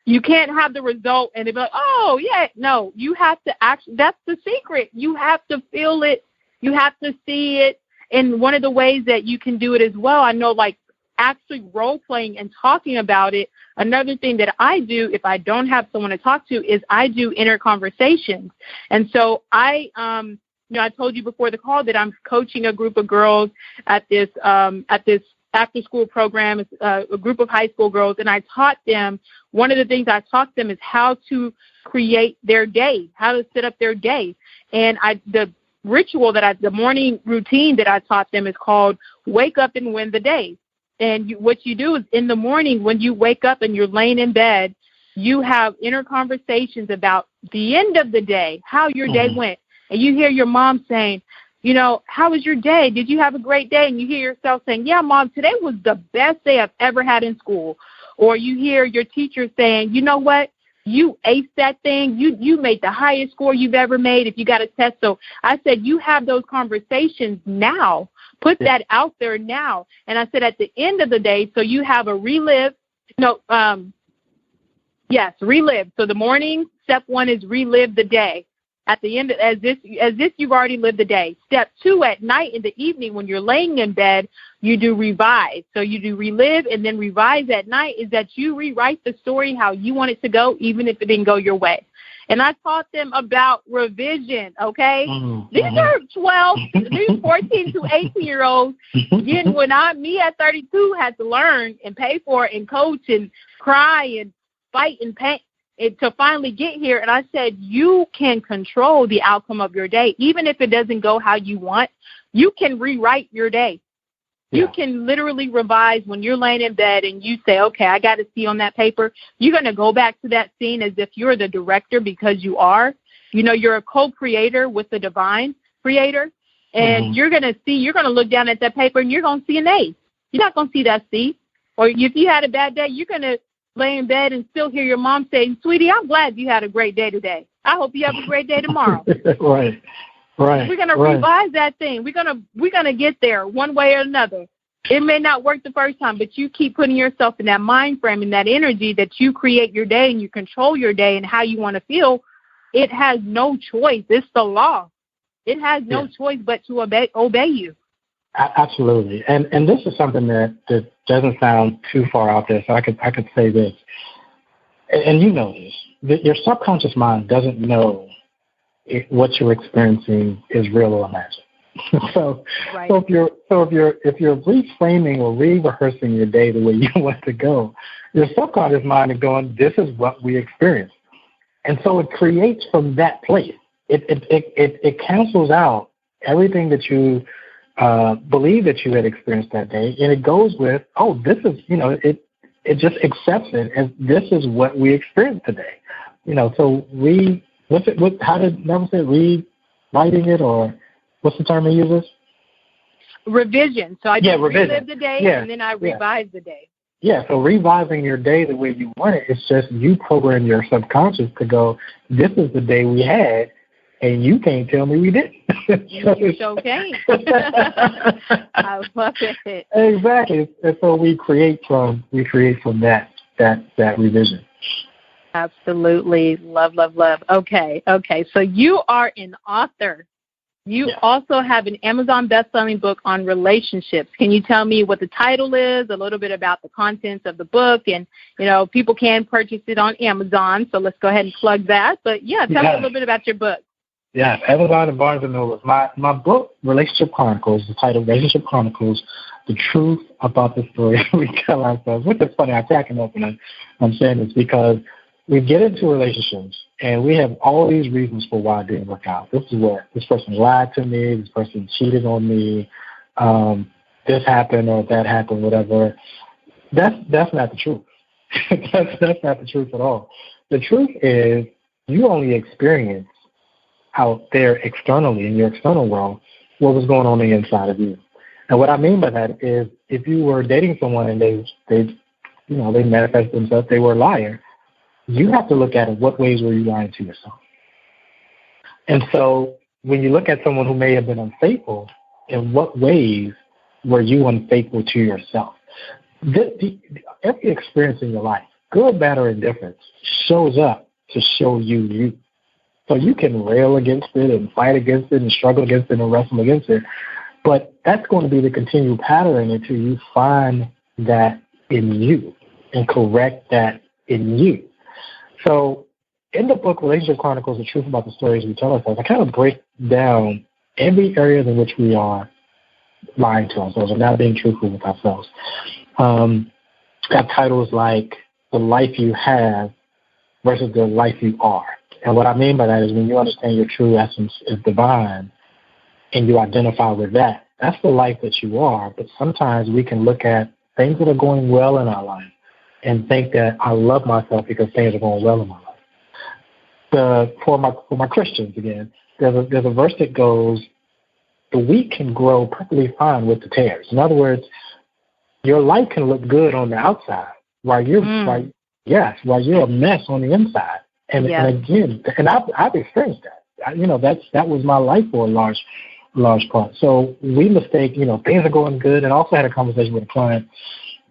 Speaker 2: You can't have the result and be like, oh, yeah. No, you have to actually, that's the secret. You have to feel it. You have to see it. And one of the ways that you can do it as well, I know, like actually role-playing and talking about it, another thing that I do if I don't have someone to talk to is I do inner conversations. And so I told you before the call that I'm coaching a group of girls at this after-school program. It's a group of high school girls, and I taught them, one of the things I taught them is how to create their day, how to set up their day. And the morning routine that I taught them is called Wake Up and Win the Day. And what you do is in the morning when you wake up and you're laying in bed, you have inner conversations about the end of the day, how your day went. And you hear your mom saying, how was your day? Did you have a great day? And you hear yourself saying, yeah, Mom, today was the best day I've ever had in school. Or you hear your teacher saying, you know what? you aced that thing. You made the highest score you've ever made if you got a test. So I said, you have those conversations now. Put that out there now. And I said, at the end of the day, so you have a relive. Relive. So the morning, step 1 is relive the day. At the end, as if you've already lived the day. Step 2, at night, in the evening, when you're laying in bed, you do revise. So you do relive and then revise at night, is that you rewrite the story how you want it to go, even if it didn't go your way. And I taught them about revision, okay? These are 14 to 18-year-olds. Again, me at 32 had to learn and pay for it and coach and cry and fight and pain to finally get here. And I said, you can control the outcome of your day. Even if it doesn't go how you want, you can rewrite your day. You can literally revise when you're laying in bed and you say, okay, I got to see on that paper. You're going to go back to that scene as if you're the director, because you are. You're a co-creator with the divine creator. And you're going to look down at that paper and you're going to see an A. You're not going to see that C. Or if you had a bad day, you're going to lay in bed and still hear your mom say, sweetie, I'm glad you had a great day today. I hope you have a great day tomorrow.
Speaker 3: Right.
Speaker 2: We're going to revise that thing. We're going to get there one way or another. It may not work the first time, but you keep putting yourself in that mind frame and that energy that you create your day and you control your day and how you want to feel. It has no choice. It's the law. It has no choice but to obey you.
Speaker 3: Absolutely. And this is something that doesn't sound too far out there, so I could say this. And you know this. Your subconscious mind doesn't know what you're experiencing is real or imagined. So if you're reframing or re-rehearsing your day the way you want to go, your subconscious mind is going, this is what we experience. And so it creates from that place. It cancels out everything that you believe that you had experienced that day, and it goes with, this is, it just accepts it as this is what we experienced today. So how did Neville say, rewriting it, or what's the term he uses?
Speaker 2: Revision. So I just relive the day and then I revise the day.
Speaker 3: Yeah, so revising your day the way you want it, it's just you program your subconscious to go, this is the day we had, and you can't tell me we didn't.
Speaker 2: You sure can't. I love it.
Speaker 3: Exactly. And so we create from that revision.
Speaker 2: Absolutely. Love. Okay. So you are an author. You also have an Amazon best-selling book on relationships. Can you tell me what the title is, a little bit about the contents of the book? And, people can purchase it on Amazon, so let's go ahead and plug that. But, tell me a little bit about your book.
Speaker 3: Yes, Amazon and Barnes & Noble. My book, Relationship Chronicles, the title Relationship Chronicles, The Truth About the Story We Tell Ourselves. Which is funny, I'm cracking up when I'm saying this, because we get into relationships and we have all these reasons for why it didn't work out. This person lied to me, this person cheated on me, this happened or that happened, whatever. That's not the truth. That's not the truth at all. The truth is you only experience out there externally in your external world what was going on the inside of you. And what I mean by that is if you were dating someone and they manifest themselves, they were a liar, you have to look at in what ways were you lying to yourself. And so when you look at someone who may have been unfaithful, in what ways were you unfaithful to yourself? Every experience in your life, good, bad, or indifferent, shows up to show you. So you can rail against it and fight against it and struggle against it and wrestle against it, but that's going to be the continual pattern until you find that in you and correct that in you. So in the book, Relationship Chronicles, The Truth About the Stories We Tell Ourselves, I kind of break down every area in which we are lying to ourselves or not being truthful with ourselves. Got titles like The Life You Have versus The Life You Are. And what I mean by that is when you understand your true essence is divine and you identify with that, that's the life that you are. But sometimes we can look at things that are going well in our life and think that I love myself because things are going well in my life. For my Christians, again, there's a verse that goes, the wheat can grow perfectly fine with the tares. In other words, your life can look good on the outside while yes, while you're a mess on the inside. And again, and I've experienced that. That was my life for a large part. So we mistake, things are going good. And I also had a conversation with a client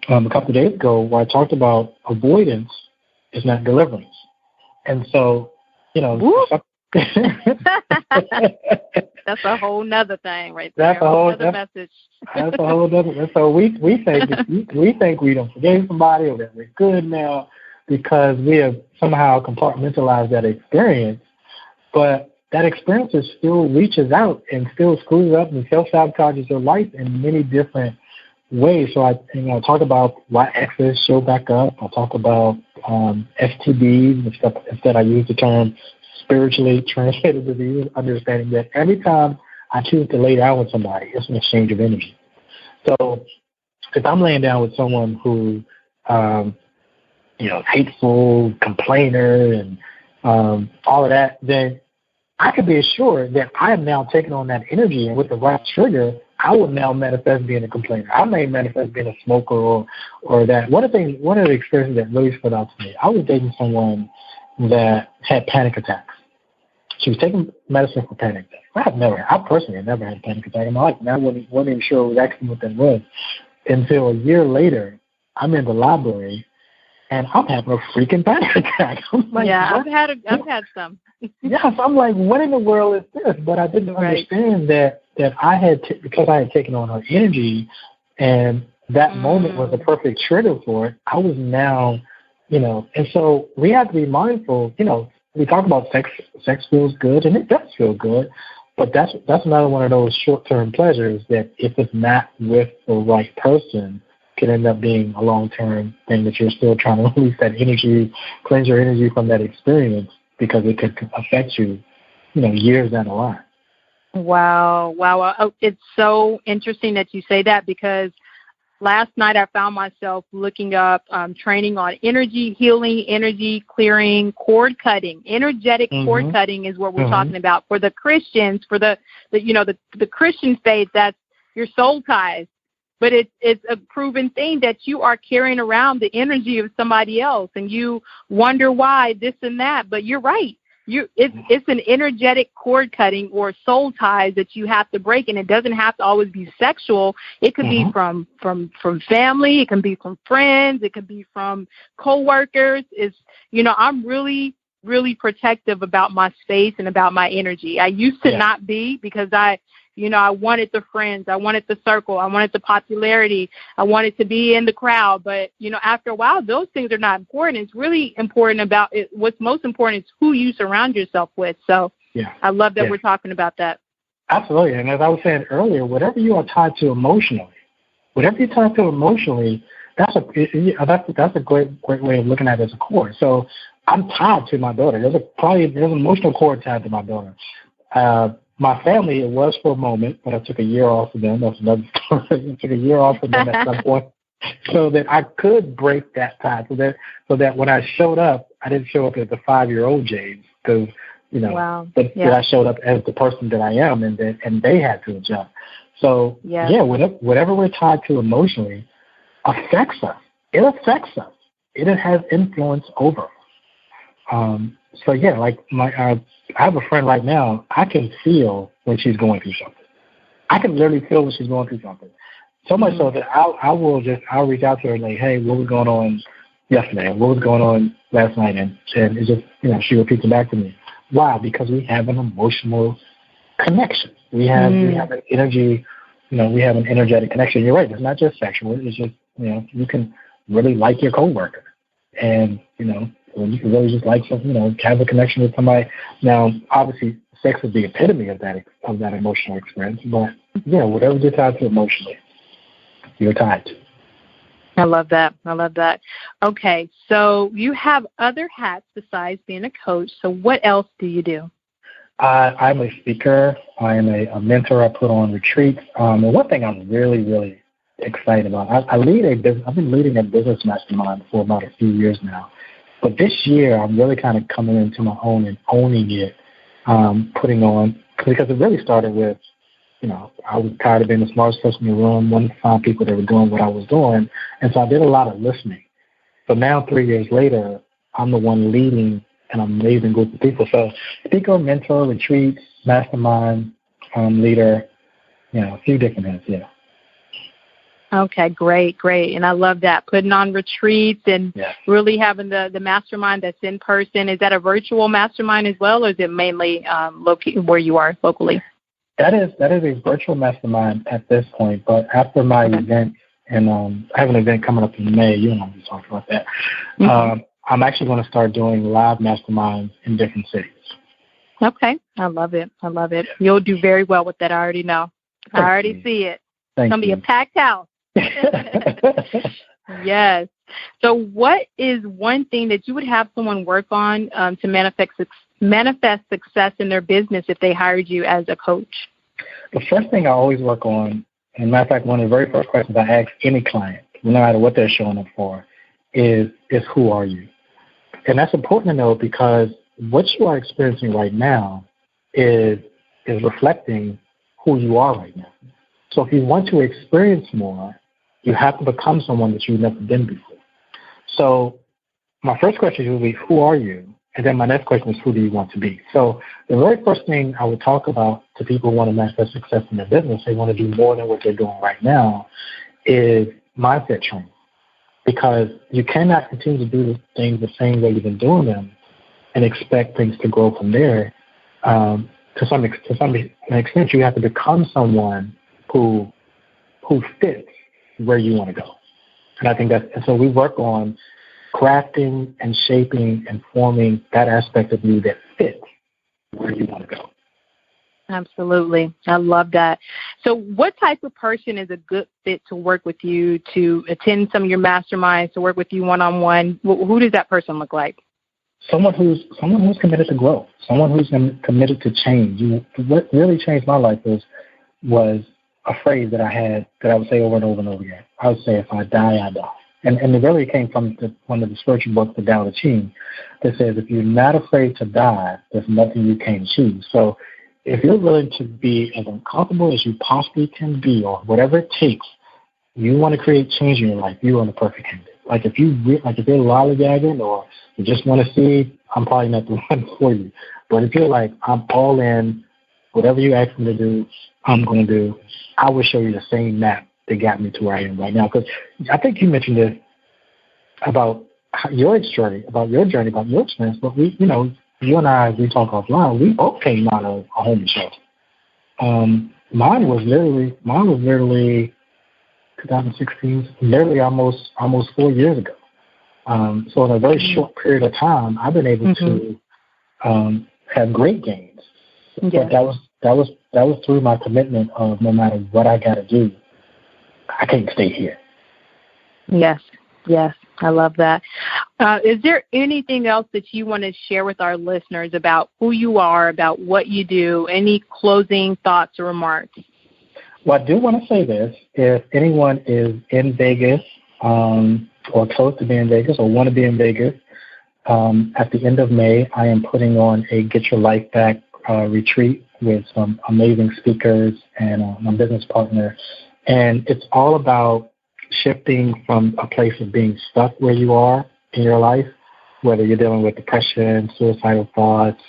Speaker 3: a couple of days ago where I talked about avoidance is not deliverance. And so,
Speaker 2: that's a whole nother thing right there.
Speaker 3: That's a whole
Speaker 2: other message.
Speaker 3: That's a whole other. So we think we don't forgive somebody or that we're good now because we have somehow compartmentalized that experience. But that experience still reaches out and still screws up and self-sabotages your life in many different ways. So I talk about why exes show back up. I'll talk about STDs and stuff. Instead, I use the term spiritually transmitted disease, understanding that every time I choose to lay down with somebody, it's an exchange of energy. So if I'm laying down with someone who, hateful, complainer, and all of that, then I can be assured that I am now taking on that energy, and with the right trigger, I will now manifest being a complainer. I may manifest being a smoker or that. One of the experiences that really stood out to me, I was dating someone that had panic attacks. She was taking medicine for panic attacks. I personally had never had a panic attack in my life, and I wasn't even sure exactly what that was until a year later. I'm in the library, and I'm having a freaking panic attack. I'm like,
Speaker 2: I've had some.
Speaker 3: Yes, I'm like, what in the world is this? But I didn't understand that I had because I had taken on her energy, and that moment was a perfect trigger for it. I was now, and so we have to be mindful. We talk about sex feels good, and it does feel good, but that's another one of those short-term pleasures that if it's not with the right person, can end up being a long-term thing that you're still trying to release that energy, cleanse your energy from that experience because it could affect you, years down the line.
Speaker 2: Wow. Oh, it's so interesting that you say that because last night I found myself looking up training on energy healing, energy clearing, cord cutting. Energetic cord cutting is what we're talking about. For the Christians, for the Christian faith, that's your soul ties. But it's a proven thing that you are carrying around the energy of somebody else, and you wonder why this and that. But you're right. It's an energetic cord cutting or soul ties that you have to break, and it doesn't have to always be sexual. It could be from family. It can be from friends. It could be from coworkers. I'm really, really protective about my space and about my energy. I used to not be because I wanted the friends, I wanted the circle, I wanted the popularity, I wanted to be in the crowd. But, after a while, those things are not important. It's really important about it. What's most important is who you surround yourself with. So I love that we're talking about that.
Speaker 3: Absolutely. And as I was saying earlier, whatever you are tied to emotionally, that's a great way of looking at it as a cord. So I'm tied to my daughter. There's an emotional cord tied to my daughter. My family, it was for a moment, but I took a year off of them. That's another story. I took a year off of them at some point so that I could break that tie. So that when I showed up, I didn't show up as the 5-year-old James because, that I showed up as the person that I am, and they had to adjust. So, whatever we're tied to emotionally affects us. It affects us. It has influence over us. I have a friend right now. I can feel when she's going through something. I can literally feel when she's going through something. So much so that I'll reach out to her and like, hey, what was going on yesterday? What was going on last night? And it's just, she repeats it back to me. Why? Because we have an emotional connection. We have an energy, we have an energetic connection. You're right. It's not just sexual. It's just, you can really like your coworker, and or you can really just like something, have a connection with somebody. Now, obviously, sex is the epitome of that emotional experience. But whatever you're tied to emotionally, you're tied to.
Speaker 2: I love that. Okay, so you have other hats besides being a coach. So what else do you do?
Speaker 3: I'm a speaker. I am a mentor. I put on retreats. And one thing I'm really, really excited about, I've been leading a business mastermind for about a few years now. But this year, I'm really kind of coming into my own and owning it, putting on, because it really started with, I was tired of being the smartest person in the room, wanted to find people that were doing what I was doing, and so I did a lot of listening. So now 3 years later, I'm the one leading an amazing group of people. So speaker, mentor, retreats, mastermind, leader, a few different things, yeah.
Speaker 2: Okay, great. And I love that. Putting on retreats and really having the mastermind that's in person. Is that a virtual mastermind as well, or is it mainly located where you are locally?
Speaker 3: That is a virtual mastermind at this point, but after my event, and I have an event coming up in May, you and I will talk about that. I'm actually going to start doing live masterminds in different cities.
Speaker 2: Okay, I love it. You'll do very well with that. I already know. I already see it. It's going to be a packed house. Yes. So what is one thing that you would have someone work on to manifest success in their business if they hired you as a coach?
Speaker 3: The first thing I always work on, and matter of fact, one of the very first questions I ask any client, no matter what they're showing up for, is who are you? And that's important to know because what you are experiencing right now is reflecting who you are right now. So if you want to experience more, you have to become someone that you've never been before. So my first question will be, who are you? And then my next question is, who do you want to be? So the very first thing I would talk about to people who want to manifest success in their business, they want to do more than what they're doing right now, is mindset training. Because you cannot continue to do things the same way you've been doing them and expect things to grow from there. To some extent, you have to become someone who fits where you want to go. And I think so we work on crafting and shaping and forming that aspect of you that fits where you want to go.
Speaker 2: Absolutely. I love that. So what type of person is a good fit to work with you, to attend some of your masterminds, to work with you one-on-one? Who does that person look like?
Speaker 3: Someone who's committed to grow, someone who's committed to change. What really changed my life was a phrase that I had that I would say over and over and over again. I would say, if I die, I die. And it really came from one of the spiritual books, the Tao Te Ching, that says, if you're not afraid to die, there's nothing you can't achieve. So if you're willing to be as uncomfortable as you possibly can be, or whatever it takes, you want to create change in your life, you're on the perfect candidate. Like if you're lollygagging or you just want to see, I'm probably not the one for you. But if you're like, I'm all in, whatever you ask me to do, I'm going to do, I will show you the same map that got me to where I am right now. Because I think you mentioned this about your journey, about your experience, but you and I, as we talk offline, we both came out of a homeless shelter. Mine was literally 2016, literally almost 4 years ago. So in a very short period of time, I've been able to have great gains. But that was through my commitment of no matter what I got to do, I can't stay here.
Speaker 2: Yes. I love that. Is there anything else that you want to share with our listeners about who you are, about what you do? Any closing thoughts or remarks?
Speaker 3: Well, I do want to say this. If anyone is in Vegas or close to being in Vegas or want to be in Vegas, at the end of May, I am putting on a Get Your Life Back retreat with some amazing speakers and my business partner. And it's all about shifting from a place of being stuck where you are in your life, whether you're dealing with depression, suicidal thoughts,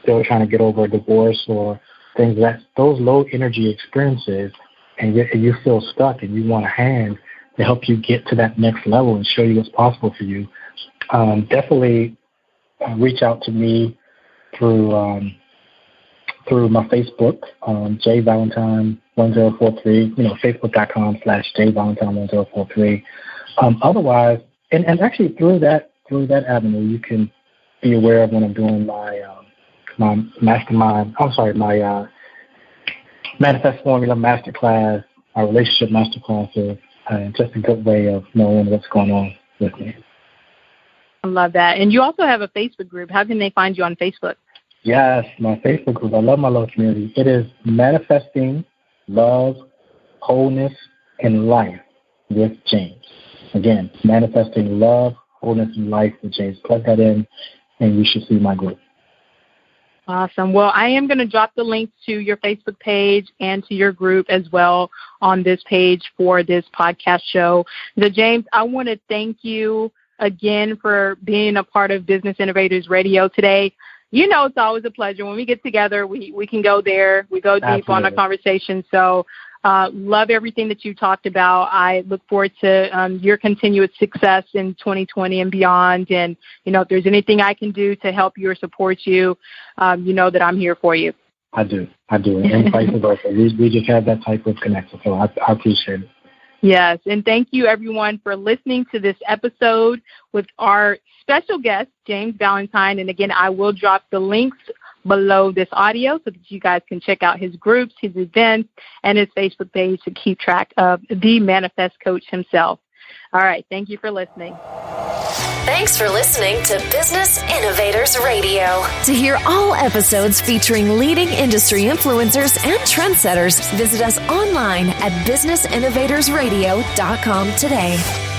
Speaker 3: still trying to get over a divorce or things those low energy experiences, and you feel stuck and you want a hand to help you get to that next level and show you what's possible for you. Definitely reach out to me through my Facebook, J Valentine 1043, Facebook.com/J Valentine 1043. Otherwise, and actually through that avenue, you can be aware of when I'm doing my mastermind. My Manifest Formula Masterclass, our relationship masterclasses. Just a good way of knowing what's going on with me.
Speaker 2: I love that. And you also have a Facebook group. How can they find you on Facebook?
Speaker 3: Yes, my Facebook group. I love my little community. It is Manifesting Love, Wholeness, and Life with James. Again, Manifesting Love, Wholeness, and Life with James. Plug that in, and you should see my group.
Speaker 2: Awesome. Well, I am going to drop the link to your Facebook page and to your group as well on this page for this podcast show. So, James, I want to thank you again for being a part of Business Innovators Radio today. You know, it's always a pleasure. When we get together, we can go there. We go deep
Speaker 3: Absolutely.
Speaker 2: on our conversation. So love everything that you talked about. I look forward to your continued success in 2020 and beyond. And, you know, if there's anything I can do to help you or support you, you know that I'm here for you.
Speaker 3: I do. And vice versa. We just have that type of connection. So I appreciate it.
Speaker 2: Yes, and thank you, everyone, for listening to this episode with our special guest, James Valentine. And again, I will drop the links below this audio so that you guys can check out his groups, his events, and his Facebook page to keep track of the Manifest Coach himself. All right, thank you for listening.
Speaker 1: Thanks for listening to Business Innovators Radio. To hear all episodes featuring leading industry influencers and trendsetters, visit us online at businessinnovatorsradio.com today.